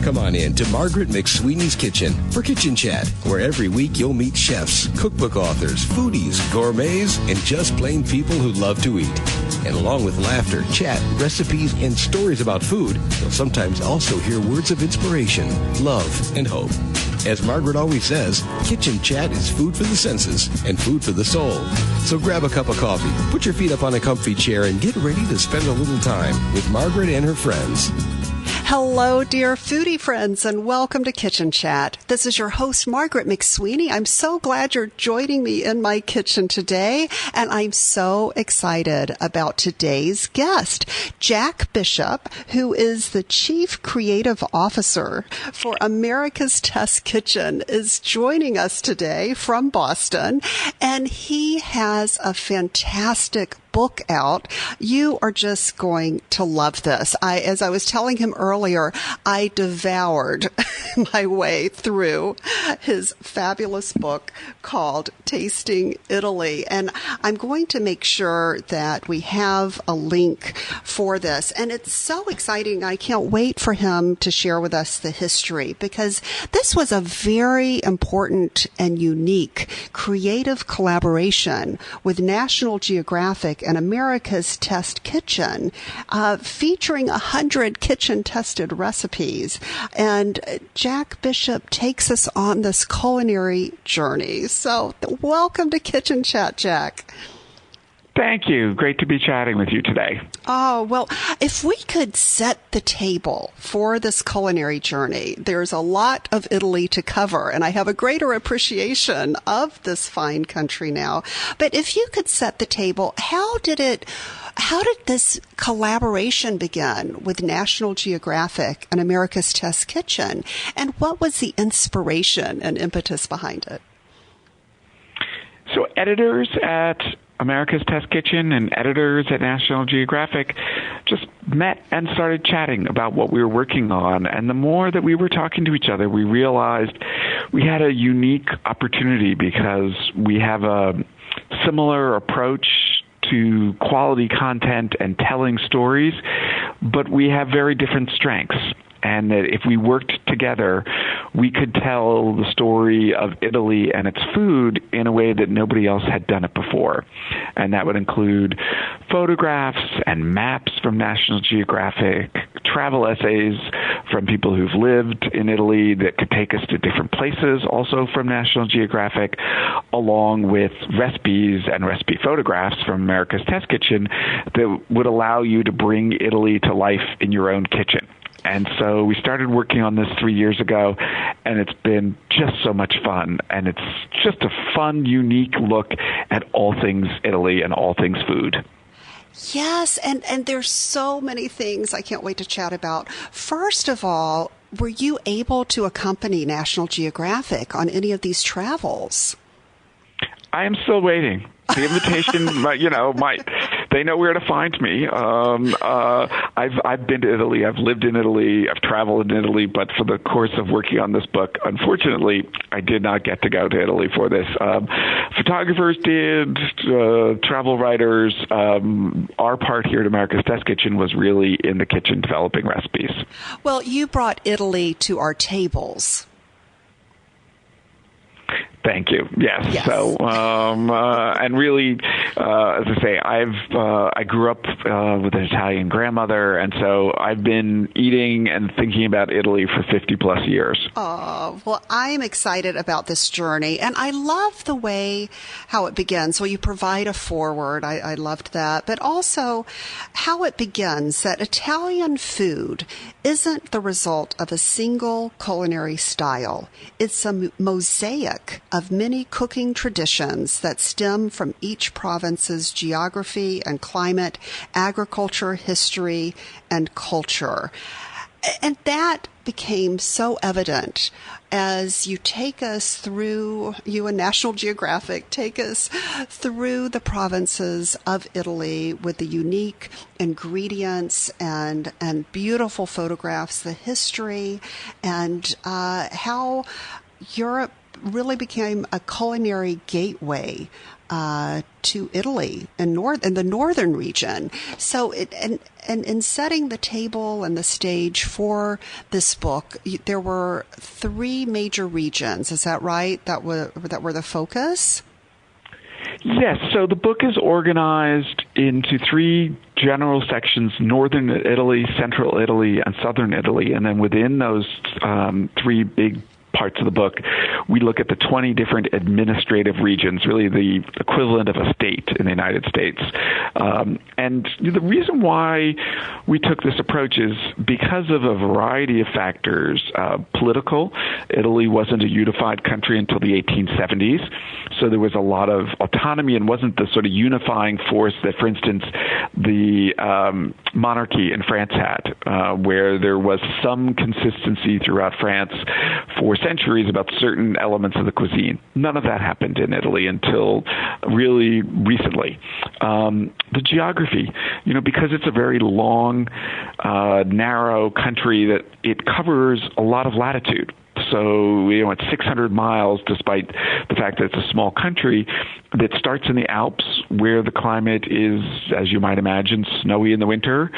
Come on in to Margaret McSweeney's Kitchen for Kitchen Chat, where every week you'll meet chefs, cookbook authors, foodies, gourmets, and just plain people who love to eat. And along with laughter, chat, recipes, and stories about food, you'll sometimes also hear words of inspiration, love, and hope. As Margaret always says, Kitchen Chat is food for the senses and food for the soul. So grab a cup of coffee, put your feet up on a comfy chair, and get ready to spend a little time with Margaret and her friends. Hello, dear foodie friends, and welcome to Kitchen Chat. This is your host, Margaret McSweeney. I'm so glad you're joining me in my kitchen today, and I'm so excited about today's guest. Jack Bishop, who is the Chief Creative Officer for America's Test Kitchen, is joining us today from Boston, and he has a fantastic book out. You are just going to love this. As I was telling him earlier, I devoured my way through his fabulous book called Tasting Italy. And I'm going to make sure that we have a link for this. And it's so exciting. I can't wait for him to share with us the history, because this was a very important and unique creative collaboration with National Geographic and America's Test Kitchen, featuring 100 kitchen-tested recipes. And Jack Bishop takes us on this culinary journey. So welcome to Kitchen Chat, Jack. Thank you. Great to be chatting with you today. Oh, well, if we could set the table for this culinary journey, there's a lot of Italy to cover, and I have a greater appreciation of this fine country now. But if you could set the table, how did this collaboration begin with National Geographic and America's Test Kitchen? And what was the inspiration and impetus behind it? So editors at America's Test Kitchen and editors at National Geographic just met and started chatting about what we were working on. And the more that we were talking to each other, we realized we had a unique opportunity because we have a similar approach to quality content and telling stories, but we have very different strengths. And that if we worked together, we could tell the story of Italy and its food in a way that nobody else had done it before. And that would include photographs and maps from National Geographic, travel essays from people who've lived in Italy that could take us to different places, also from National Geographic, along with recipes and recipe photographs from America's Test Kitchen that would allow you to bring Italy to life in your own kitchen. And so we started working on this 3 years ago, and it's been just so much fun. And it's just a fun, unique look at all things Italy and all things food. Yes, and there's so many things I can't wait to chat about. First of all, were you able to accompany National Geographic on any of these travels? I am still waiting. The invitation, they know where to find me. I've been to Italy. I've lived in Italy. I've traveled in Italy. But for the course of working on this book, unfortunately, I did not get to go to Italy for this. Photographers did, travel writers. Our part here at America's Test Kitchen was really in the kitchen developing recipes. Well, you brought Italy to our tables. Thank you. Yes. So, and really, as I say, I grew up with an Italian grandmother, and so I've been eating and thinking about Italy for 50 plus years. Oh, well, I'm excited about this journey, and I love the way how it begins. So you provide a foreword. I loved that, but also how it begins, that Italian food isn't the result of a single culinary style. It's a mosaic of many cooking traditions that stem from each province's geography and climate, agriculture, history, and culture. And that became so evident as you take us through, you and National Geographic take us through the provinces of Italy with the unique ingredients and beautiful photographs, the history, and how Europe really became a culinary gateway to Italy in the northern region. So and in setting the table and the stage for this book, there were 3 major regions. Is that right? That were the focus? Yes. So the book is organized into 3 general sections: northern Italy, central Italy, and southern Italy. And then within those 3 big parts of the book, we look at the 20 different administrative regions, really the equivalent of a state in the United States. And the reason why we took this approach is because of a variety of factors. Political, Italy wasn't a unified country until the 1870s, so there was a lot of autonomy and wasn't the sort of unifying force that, for instance, the monarchy in France had, where there was some consistency throughout France for centuries about certain elements of the cuisine. None of that happened in Italy until really recently. The geography, because it's a very long, narrow country, that it covers a lot of latitude. So, it's 600 miles, despite the fact that it's a small country, that starts in the Alps, where the climate is, as you might imagine, snowy in the winter.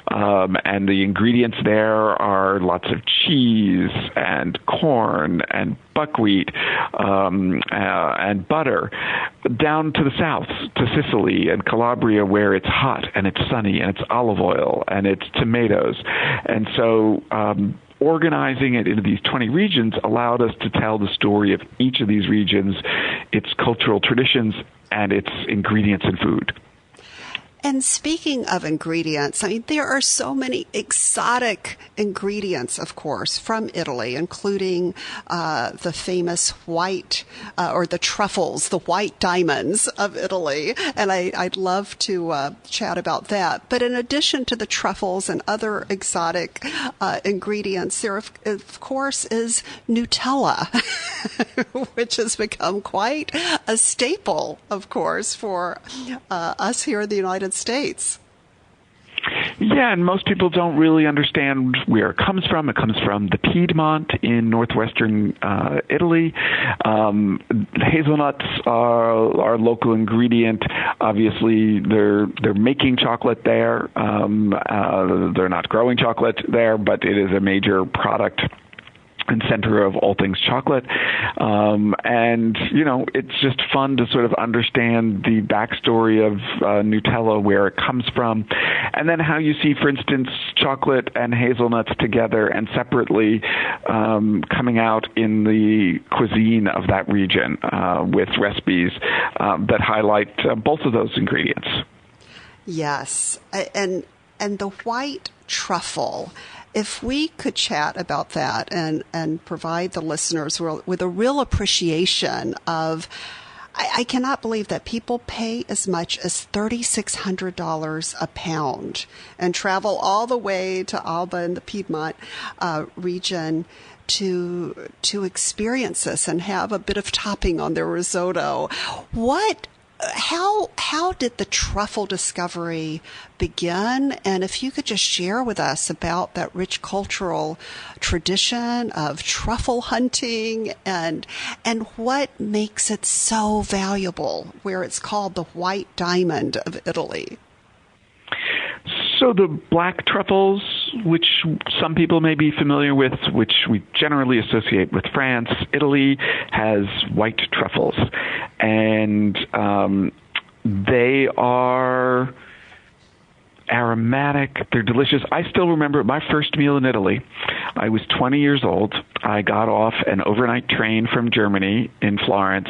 And the ingredients there are lots of cheese and corn and buckwheat and butter, down to the south, to Sicily and Calabria, where it's hot and it's sunny and it's olive oil and it's tomatoes. And so organizing it into these 20 regions allowed us to tell the story of each of these regions, its cultural traditions, and its ingredients in food. And speaking of ingredients, there are so many exotic ingredients, of course, from Italy, including the famous white or the truffles, the white diamonds of Italy. And I'd love to chat about that. But in addition to the truffles and other exotic ingredients, there, of course, is Nutella, which has become quite a staple, of course, for us here in the United States. Yeah, and most people don't really understand where it comes from. It comes from the Piedmont in northwestern Italy. Hazelnuts are our local ingredient. Obviously, they're making chocolate there. They're not growing chocolate there, but it is a major product and center of all things chocolate. And, it's just fun to sort of understand the backstory of Nutella, where it comes from, and then how you see, for instance, chocolate and hazelnuts together and separately coming out in the cuisine of that region with recipes that highlight both of those ingredients. Yes, and the white truffle. If we could chat about that and provide the listeners with a real appreciation of, I cannot believe that people pay as much as $3,600 a pound and travel all the way to Alba in the Piedmont region to experience this and have a bit of topping on their risotto. How did the truffle discovery begin? And if you could just share with us about that rich cultural tradition of truffle hunting and what makes it so valuable, where it's called the white diamond of Italy. So the black truffles, which some people may be familiar with, which we generally associate with France, Italy has white truffles. And they are aromatic. They're delicious. I still remember my first meal in Italy. I was 20 years old. I got off an overnight train from Germany in Florence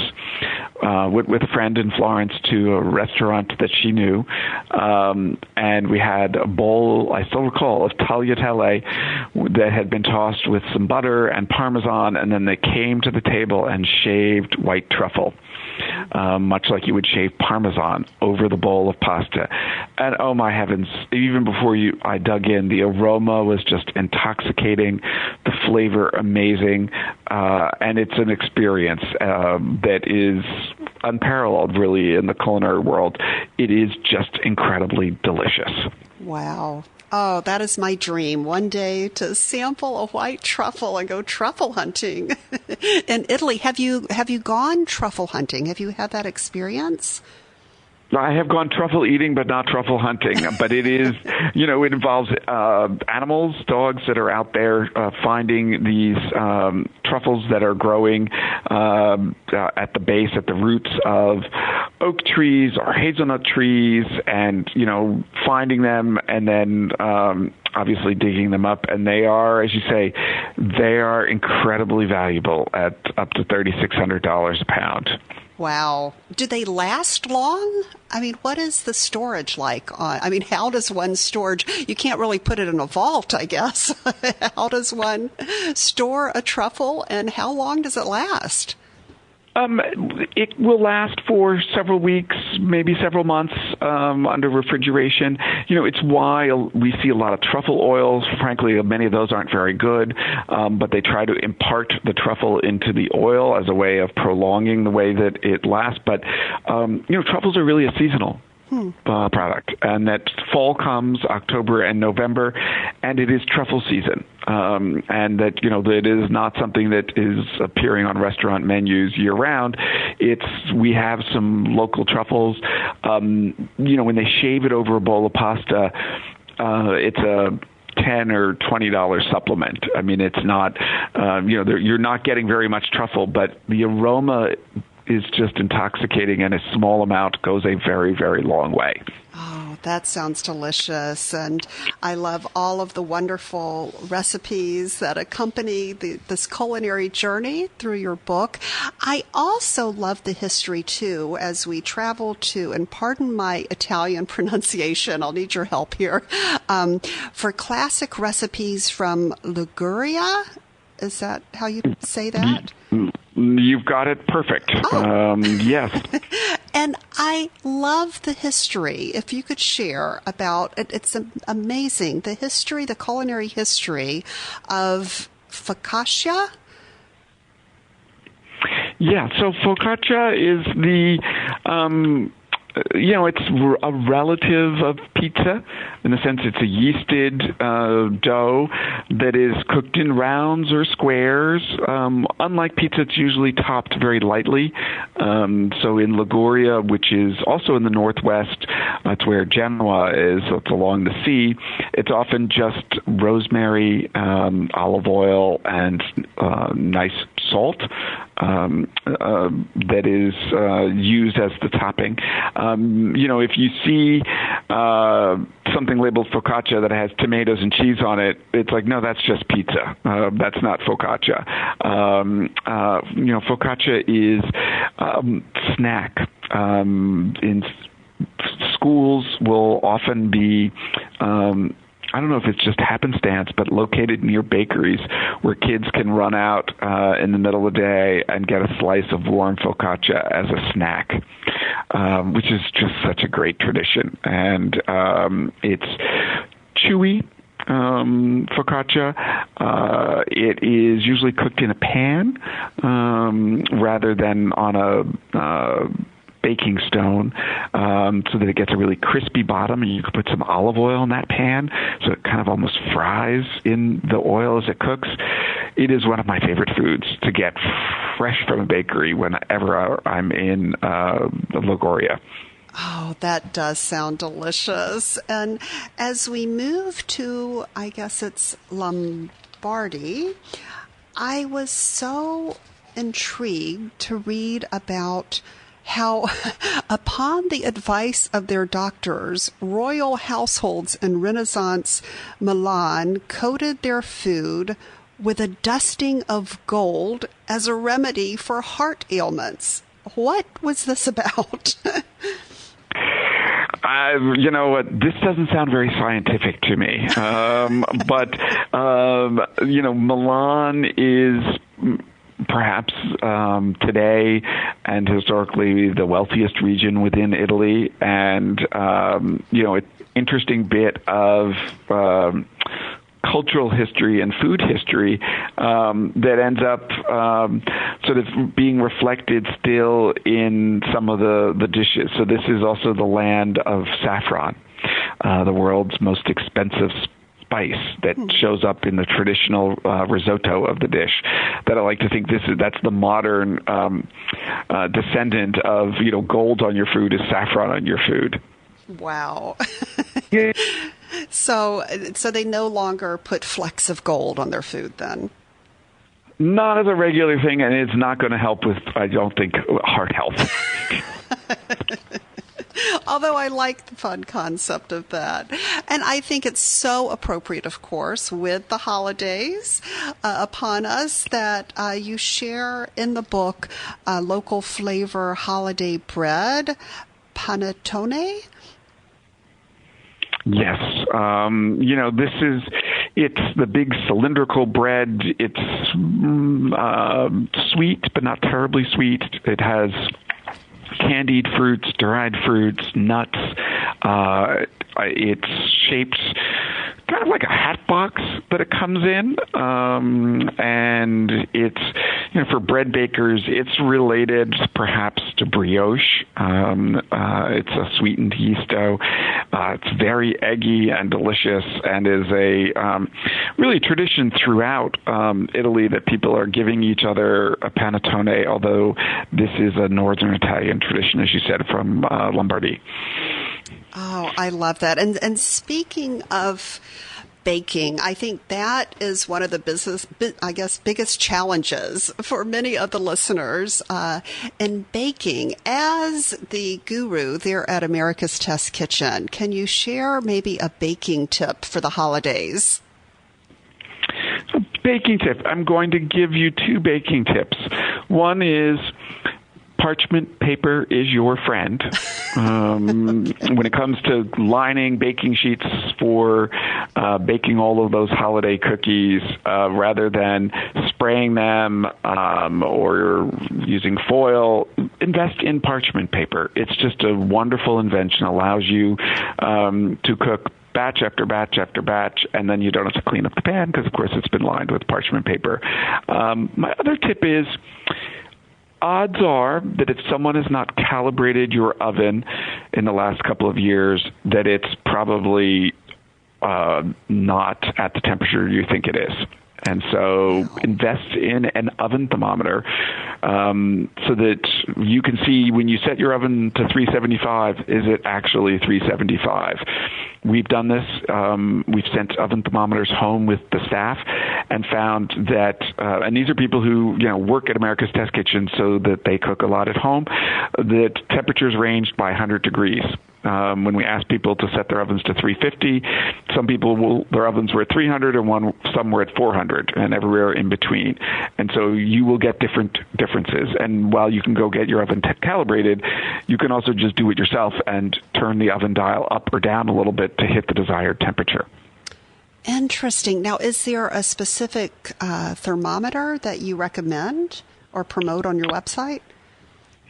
with a friend in Florence to a restaurant that she knew. And we had a bowl, I still recall, of tagliatelle that had been tossed with some butter and Parmesan, and then they came to the table and shaved white truffle. Much like you would shave Parmesan over the bowl of pasta. And oh my heavens, even before I dug in, the aroma was just intoxicating, the flavor amazing, and it's an experience that is unparalleled really in the culinary world. It is just incredibly delicious. Wow. Oh, that is my dream. One day to sample a white truffle and go truffle hunting in Italy. Have you gone truffle hunting? Have you had that experience? I have gone truffle eating, but not truffle hunting. But it is, it involves animals, dogs that are out there finding these truffles that are growing at the base, at the roots of oak trees or hazelnut trees, and, finding them and then obviously digging them up. And they are, as you say, they are incredibly valuable at up to $3,600 a pound. Wow. Do they last long? I mean, what is the storage like? How does one storage? You can't really put it in a vault, I guess. How does one store a truffle, and how long does it last? It will last for several weeks, maybe several months under refrigeration. It's why we see a lot of truffle oils. Frankly, many of those aren't very good, but they try to impart the truffle into the oil as a way of prolonging the way that it lasts. But, truffles are really a seasonal product, and that fall comes October and November, and it is truffle season. And that, that is not something that is appearing on restaurant menus year round. We have some local truffles. When they shave it over a bowl of pasta, it's a $10 or $20 supplement. It's not, you're not getting very much truffle, but the aroma is just intoxicating, and a small amount goes a very, very long way. Oh, that sounds delicious. And I love all of the wonderful recipes that accompany this culinary journey through your book. I also love the history, too, as we travel to, and pardon my Italian pronunciation, I'll need your help here, for classic recipes from Liguria. Is that how you say that? You've got it perfect. Oh. Yes. And I love the history. If you could share about it, it's amazing. The culinary history of focaccia. Yeah, so focaccia is it's a relative of pizza. In a sense, it's a yeasted dough that is cooked in rounds or squares. Unlike pizza, it's usually topped very lightly. So in Liguria, which is also in the northwest, that's where Genoa is, so it's along the sea, it's often just rosemary, olive oil, and nice salt that is used as the topping. If you see something labeled focaccia that has tomatoes and cheese on it, it's like, no, that's just pizza. That's not focaccia. Focaccia is snack. In schools will often be I don't know if it's just happenstance, but located near bakeries where kids can run out in the middle of the day and get a slice of warm focaccia as a snack, which is just such a great tradition. And it's chewy. Focaccia. It is usually cooked in a pan rather than on a baking stone, so that it gets a really crispy bottom, and you can put some olive oil in that pan so it kind of almost fries in the oil as it cooks. It is one of my favorite foods to get fresh from a bakery whenever I'm in Liguria. Oh, that does sound delicious. And as we move to, I guess it's Lombardy, I was so intrigued to read about how, upon the advice of their doctors, royal households in Renaissance Milan coated their food with a dusting of gold as a remedy for heart ailments. What was this about? This doesn't sound very scientific to me. Milan is perhaps today and historically the wealthiest region within Italy, and an interesting bit of cultural history and food history that ends up sort of being reflected still in some of the dishes. So this is also the land of saffron. the world's most expensive spice that shows up in the traditional risotto of the dish. That I like to think that's the modern descendant of gold on your food is saffron on your food. Wow. Yeah. So they no longer put flecks of gold on their food then? Not as a regular thing, and it's not going to help with, I don't think, heart health. Although I like the fun concept of that. And I think it's so appropriate, of course, with the holidays upon us that you share in the book local flavor holiday bread, panettone. Yes. It's the big cylindrical bread. It's sweet, but not terribly sweet. It has candied fruits, dried fruits, nuts. It's shaped kind of like a hat box that it comes in. And it's, for bread bakers, it's related perhaps to brioche. It's a sweetened yeast dough. It's very eggy and delicious, and is a really tradition throughout Italy that people are giving each other a panettone, although this is a northern Italian tradition, as you said, from Lombardy. Oh, I love that. And speaking of baking, I think that is one of the biggest challenges for many of the listeners in baking. As the guru there at America's Test Kitchen, can you share maybe a baking tip for the holidays? A baking tip. I'm going to give you two baking tips. One is parchment paper is your friend. When it comes to lining baking sheets for baking all of those holiday cookies, rather than spraying them or using foil, invest in parchment paper. It's just a wonderful invention. Allows you to cook batch after batch after batch, and then you don't have to clean up the pan because, of course, it's been lined with parchment paper. My other tip is, odds are that if someone has not calibrated your oven in the last couple of years, that it's probably not at the temperature you think it is. And so invest in an oven thermometer so that you can see when you set your oven to 375, is it actually 375? We've done this. We've sent oven thermometers home with the staff and found that, and these are people who work at America's Test Kitchen so that they cook a lot at home, that temperatures ranged by 100 degrees. When we asked people to set their ovens to 350, some people their ovens were at 300 and some were at 400, and everywhere in between. And so you will get different differences. And while you can go get your oven calibrated, you can also just do it yourself and turn the oven dial up or down a little bit to hit the desired temperature. Interesting. Now, is there a specific thermometer that you recommend or promote on your website?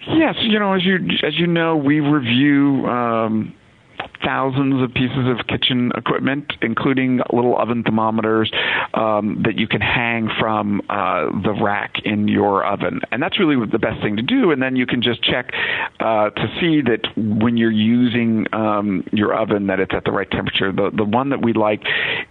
Yes, as you know, we review thousands of pieces of kitchen equipment, including little oven thermometers that you can hang from the rack in your oven. And that's really the best thing to do. And then you can just check to see that when you're using your oven that it's at the right temperature. The one that we like,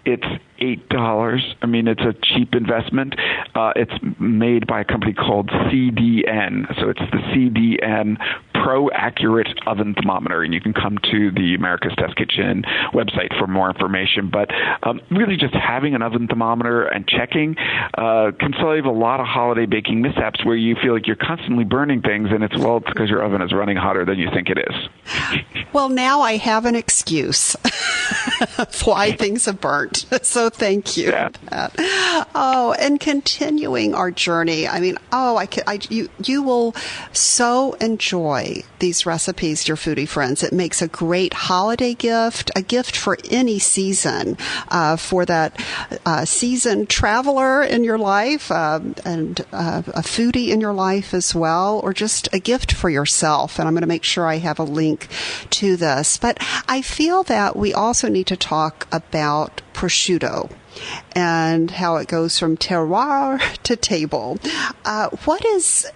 it's $8. I mean, it's a cheap investment. It's made by a company called CDN. So it's the CDN Pro Accurate Oven Thermometer, and you can come to the America's Test Kitchen website for more information. But really just having an oven thermometer and checking can save a lot of holiday baking mishaps where you feel like you're constantly burning things, and it's because your oven is running hotter than you think it is. Well, now I have an excuse why things have burnt. So thank you for that. Oh, and continuing our journey. I mean, you will so enjoy these recipes, dear foodie friends. It makes a great holiday gift, a gift for any season, for that seasoned traveler in your life, and a foodie in your life as well, or just a gift for yourself. And I'm going to make sure I have a link to this. But I feel that we also need to talk about prosciutto. and how it goes from terroir to table. What is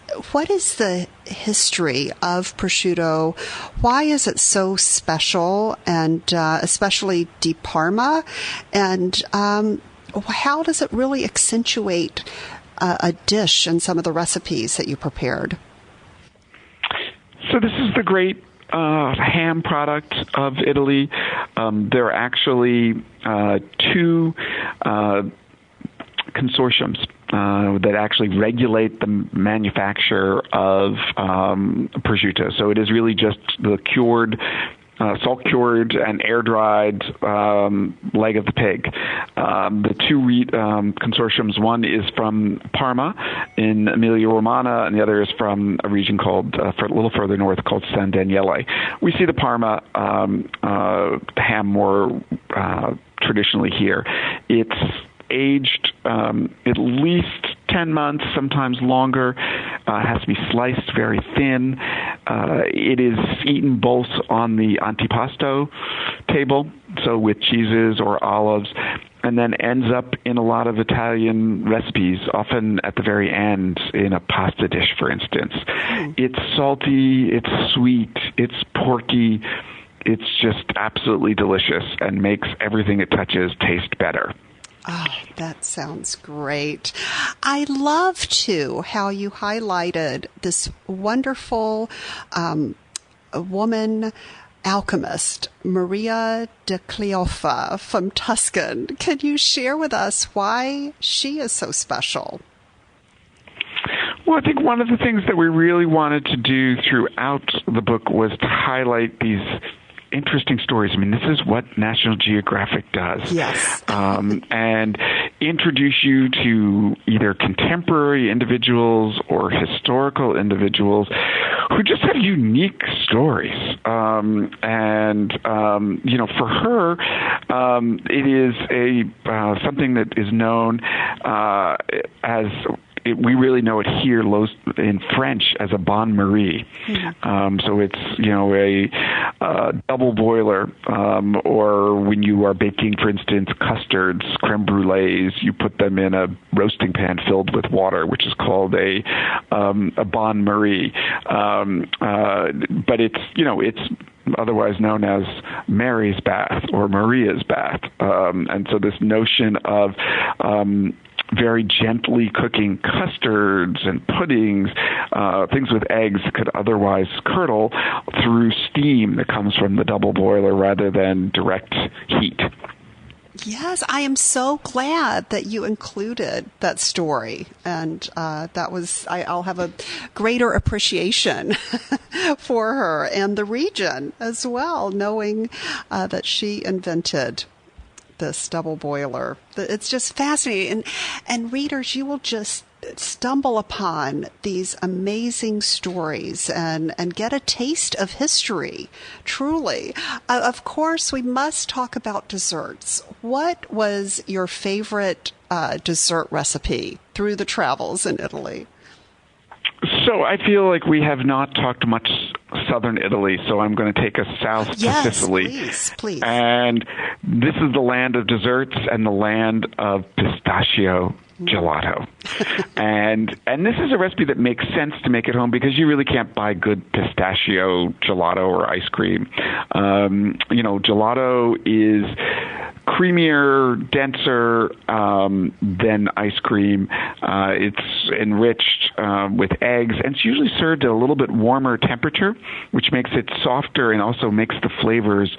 the history of prosciutto? Why is it so special, and especially di Parma? And how does it really accentuate a dish in some of the recipes that you prepared? So this is the great ham product of Italy. There are actually two consortiums that actually regulate the manufacture of prosciutto. So it is really just the cured, salt-cured and air-dried leg of the pig. The two consortiums, one is from Parma in Emilia-Romagna, and the other is from a region called, a little further north, called San Daniele. We see the Parma ham more traditionally here. It's aged at least 10 months, sometimes longer. Has to be sliced very thin. It is eaten both on the antipasto table, so with cheeses or olives, and then ends up in a lot of Italian recipes, often at the very end in a pasta dish, for instance. It's salty, it's sweet, it's porky. It's just absolutely delicious and makes everything it touches taste better. Oh, that sounds great. I love, too, how you highlighted this wonderful woman alchemist, Maria de Cleofa from Tuscan. Can you share with us why she is so special? Well, I think one of the things that we really wanted to do throughout the book was to highlight these interesting stories. I mean, this is what National Geographic does. Yes. And introduce you to either contemporary individuals or historical individuals who just have unique stories. For her, it is something that is known as, we really know it here in French as a bain marie. So it's, a double boiler, or when you are baking, for instance, custards, creme brulees, you put them in a roasting pan filled with water, which is called a bain marie. But it's otherwise known as Mary's bath or Maria's bath. And so this notion of very gently cooking custards and puddings, things with eggs could otherwise curdle through steam that comes from the double boiler rather than direct heat. Yes, I am so glad that you included that story, and I'll have a greater appreciation for her and the region as well, knowing that she invented this double boiler. It's just fascinating. And readers, you will just stumble upon these amazing stories and get a taste of history, truly. Of course, we must talk about desserts. What was your favorite dessert recipe through the travels in Italy? So I feel like we have not talked much southern Italy, so I'm going to take us south to Sicily. Please. And this is the land of desserts and the land of pistachio gelato. and this is a recipe that makes sense to make at home because you really can't buy good pistachio gelato or ice cream. Gelato is creamier, denser than ice cream. It's enriched with eggs, and it's usually served at a little bit warmer temperature, which makes it softer and also makes the flavors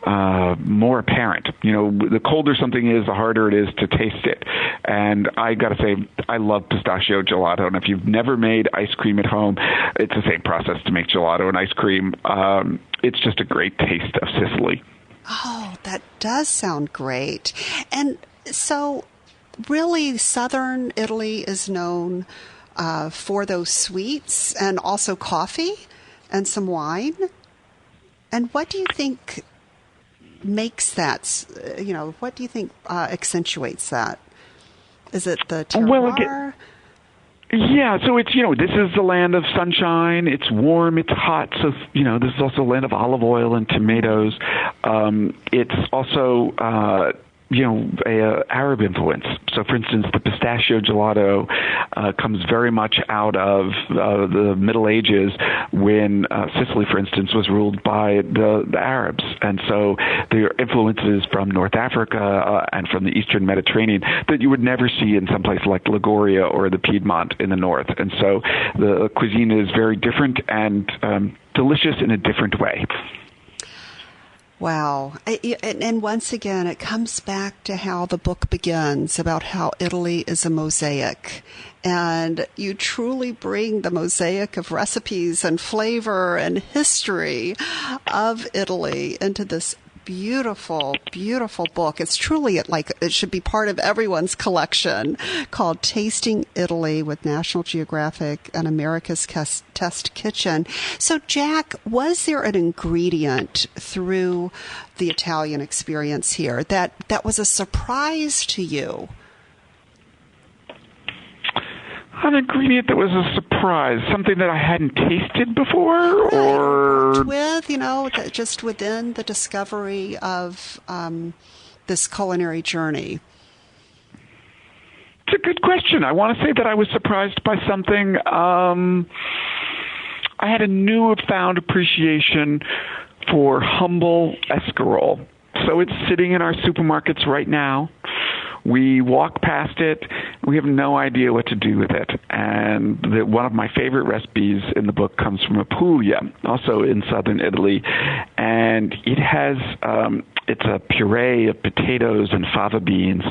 more apparent. The colder something is, the harder it is to taste it. And I got to say, I love pistachio gelato. And if you've never made ice cream at home, it's the same process to make gelato and ice cream. It's just a great taste of Sicily. Oh, that does sound great. And so really southern Italy is known for those sweets and also coffee and some wine. And what do you think makes that, what do you think accentuates that? Is it the terroir? Yeah, so it's, this is the land of sunshine. It's warm, it's hot. So, this is also a land of olive oil and tomatoes. It's also Arab influence. So, for instance, the pistachio gelato comes very much out of the Middle Ages when Sicily, for instance, was ruled by the Arabs. And so there are influences from North Africa and from the Eastern Mediterranean that you would never see in some place like Liguria or the Piedmont in the north. And so the cuisine is very different and delicious in a different way. Wow. And once again, it comes back to how the book begins, about how Italy is a mosaic. And you truly bring the mosaic of recipes and flavor and history of Italy into this beautiful, beautiful book. It's truly it should be part of everyone's collection, called Tasting Italy with National Geographic and America's Test Kitchen. So, Jack, was there an ingredient through the Italian experience here that was a surprise to you? An ingredient that was a surprise, something that I hadn't tasted before, right. or worked with, just within the discovery of this culinary journey. It's a good question. I want to say that I was surprised by something. I had a newfound appreciation for humble escarole. So it's sitting in our supermarkets right now. We walk past it. We have no idea what to do with it. And one of my favorite recipes in the book comes from Apulia, also in southern Italy. And it has, it's a puree of potatoes and fava beans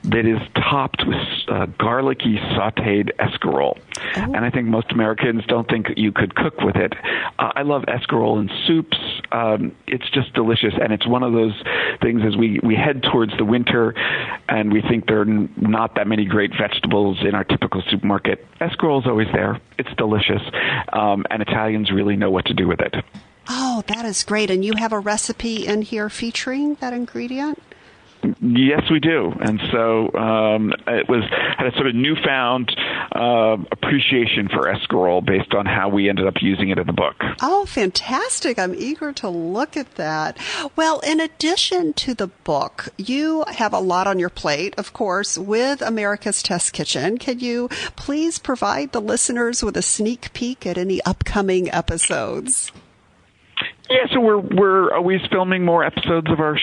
that is topped with garlicky sautéed escarole. Oh. And I think most Americans don't think you could cook with it. I love escarole in soups. It's just delicious. And it's one of those things as we head towards the winter and we think there are not that many great vegetables in our typical supermarket. Escarole is always there. It's delicious. And Italians really know what to do with it. Oh, that is great. And you have a recipe in here featuring that ingredient? Yes, we do. And so it had a sort of newfound appreciation for escarole based on how we ended up using it in the book. Oh, fantastic. I'm eager to look at that. Well, in addition to the book, you have a lot on your plate, of course, with America's Test Kitchen. Can you please provide the listeners with a sneak peek at any upcoming episodes? Yeah, so we're always filming more episodes of our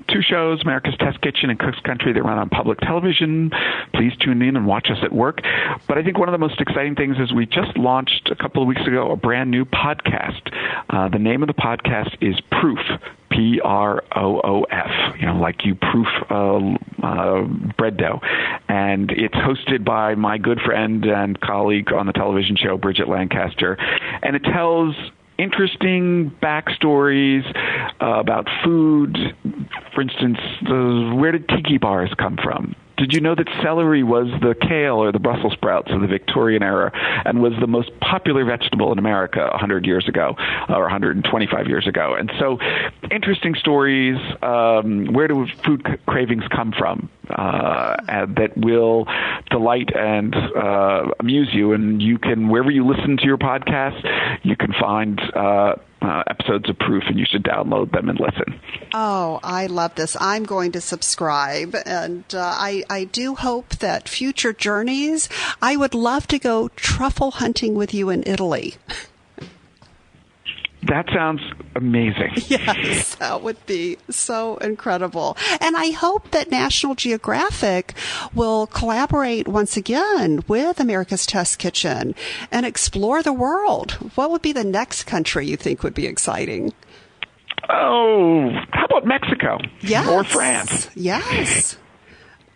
two shows, America's Test Kitchen and Cook's Country. They run on public television. Please tune in and watch us at work. But I think one of the most exciting things is we just launched a couple of weeks ago a brand new podcast. The name of the podcast is Proof, Proof, like you proof bread dough. And it's hosted by my good friend and colleague on the television show, Bridget Lancaster. And it tells interesting backstories about food. For instance, where did tiki bars come from? Did you know that celery was the kale or the Brussels sprouts of the Victorian era and was the most popular vegetable in America 100 years ago or 125 years ago? And so interesting stories, where do food cravings come from that will delight and amuse you. And you can, wherever you listen to your podcast, you can find episodes of Proof, and you should download them and listen. Oh, I love this. I'm going to subscribe, and I do hope that future journeys, I would love to go truffle hunting with you in Italy. That sounds amazing. Yes, that would be so incredible. And I hope that National Geographic will collaborate once again with America's Test Kitchen and explore the world. What would be the next country you think would be exciting? Oh, how about Mexico? Yes. Or France? Yes.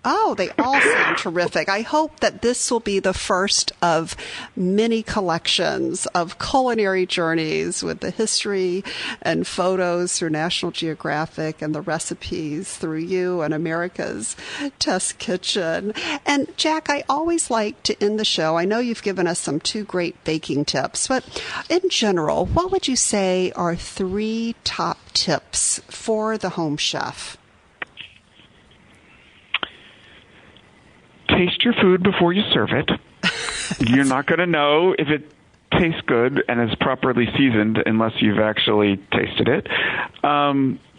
Oh, they all sound terrific. I hope that this will be the first of many collections of culinary journeys with the history and photos through National Geographic and the recipes through you and America's Test Kitchen. And Jack, I always like to end the show. I know you've given us some 2 great baking tips, but in general, what would you say are 3 top tips for the home chef? Taste your food before you serve it. You're not going to know if it tastes good and is properly seasoned unless you've actually tasted it.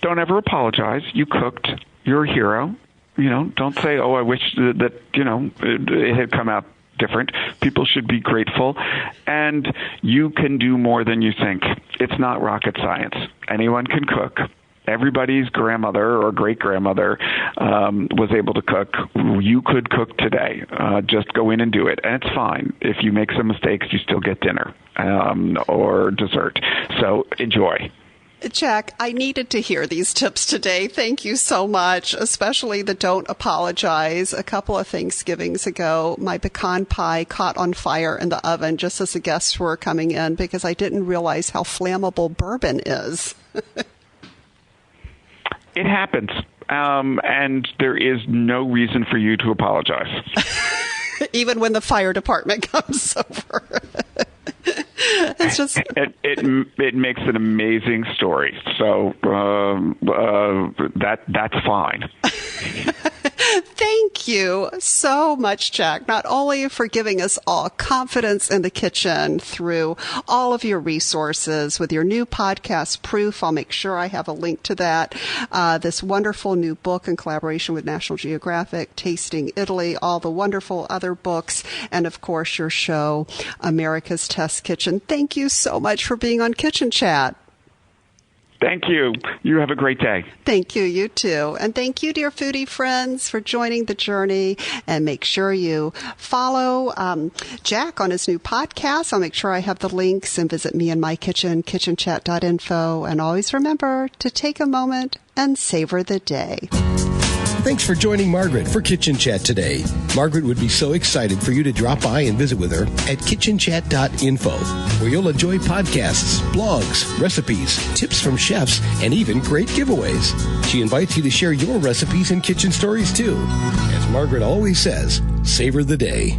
don't ever apologize. You cooked. You're a hero. Don't say, oh, I wish that it had come out different. People should be grateful, and you can do more than you think. It's not rocket science. Anyone can cook. Everybody's grandmother or great-grandmother was able to cook. You could cook today. Just go in and do it, and it's fine. If you make some mistakes, you still get dinner or dessert. So enjoy. Jack, I needed to hear these tips today. Thank you so much, especially the don't apologize. A couple of Thanksgivings ago, my pecan pie caught on fire in the oven just as the guests were coming in because I didn't realize how flammable bourbon is. It happens, and there is no reason for you to apologize. Even when the fire department comes over. It's just it makes an amazing story. So that's fine. Thank you so much, Jack, not only for giving us all confidence in the kitchen through all of your resources with your new podcast, Proof. I'll make sure I have a link to that. This wonderful new book in collaboration with National Geographic, Tasting Italy, all the wonderful other books, and of course your show, America's Test Kitchen. Thank you so much for being on Kitchen Chat. Thank you. You have a great day. Thank you. You too. And thank you, dear foodie friends, for joining the journey. And make sure you follow Jack on his new podcast. I'll make sure I have the links, and visit me in my kitchen, kitchenchat.info. And always remember to take a moment and savor the day. Thanks for joining Margaret for Kitchen Chat today. Margaret would be so excited for you to drop by and visit with her at kitchenchat.info, where you'll enjoy podcasts, blogs, recipes, tips from chefs, and even great giveaways. She invites you to share your recipes and kitchen stories too. As Margaret always says, savor the day.